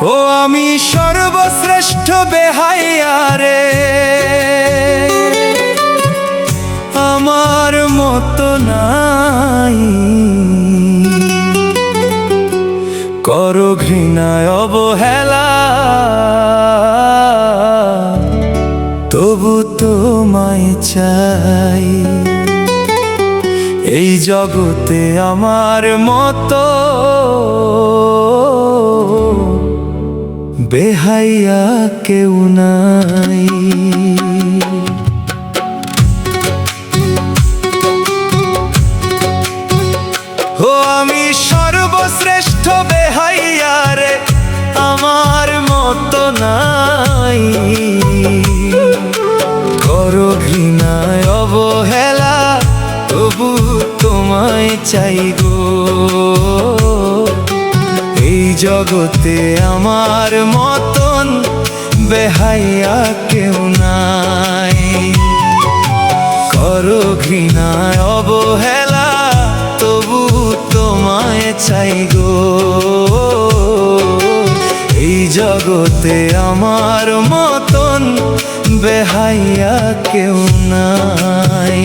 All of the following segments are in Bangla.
ও আমি সর্বশ্রেষ্ঠ বেহাইয়া রে, আমার মতো নাই। করো ঘৃণায় অবহেলা, তবু তোমায় চাই। এই জগতে আমার মতো বেহাইয়া কেউ নাই। ও আমি সর্বশ্রেষ্ঠ বেহাইয়া রে, আমার মতো নাই। করো ঘৃণায় অবহেলা, তবু তোমায় চাই গো। এই জগতে আমার মতন বেহাইয়া কেউ নাই। করো ঘৃণায় অবহেলা, তবু তোমায় চাই গো। এই জগতে আমার মতন বেহাইয়া কেউ নাই।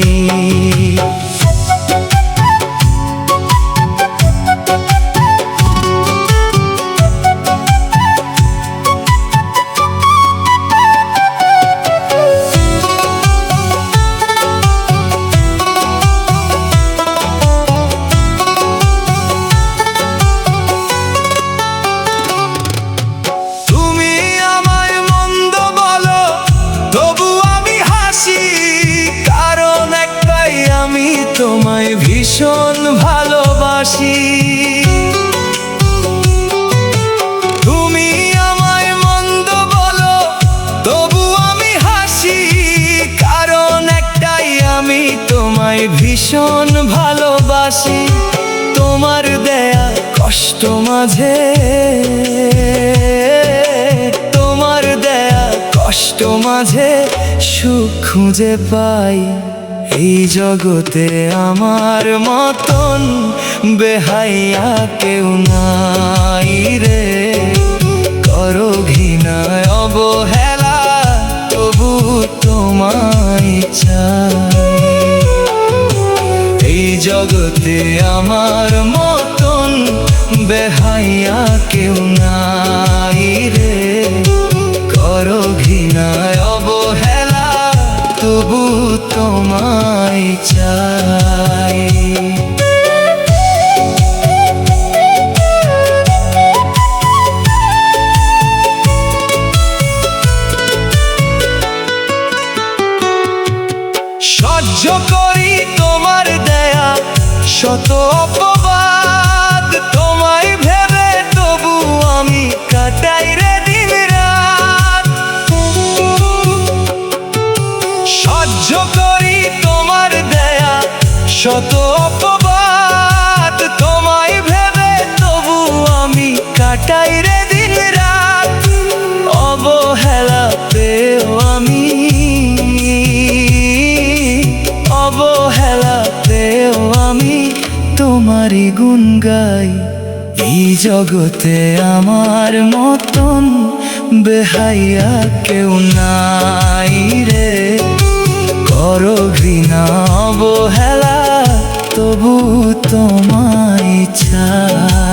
তোমায় ভীষণ ভালোবাসি, তুমি আমায় মন্দ বলো তবু আমি হাসি। কারণ একটাই, আমি তোমায় ভীষণ ভালোবাসি। তোমার দেয়া কষ্ট মাঝে, তোমার দেয়া কষ্ট মাঝে সুখ খুঁজে পাই। এই জগতে আমার মতন বেহাইয়া কেউ নাই রে। করো ঘৃণায় অবহেলা, তবু তোমায় চাই। এই জগতে আমার মতন বেহাইয়া কেউ নাই রে। করো ঘৃণায় অবহেলা, তবু তোমায় চাই। সহ্য করি তোমার দেয়া শত অপবাদ, তোমায় ভেবে তবু আমি কাটাই রে দিন রাত। সহ্য করি তোমার দেয়া শত অপবাদ, তোমায় ভেবে তবু আমি কাটাই রে দিন রাত। অবহেলাতেও আমি, অবহেলাতেও আমি তোমারই গুণ গাই। এই জগতে আমার মতন বেহাইয়া কেউ নাই রে। করো ঘৃণা অবহেলা, তবু তোমায় চাই।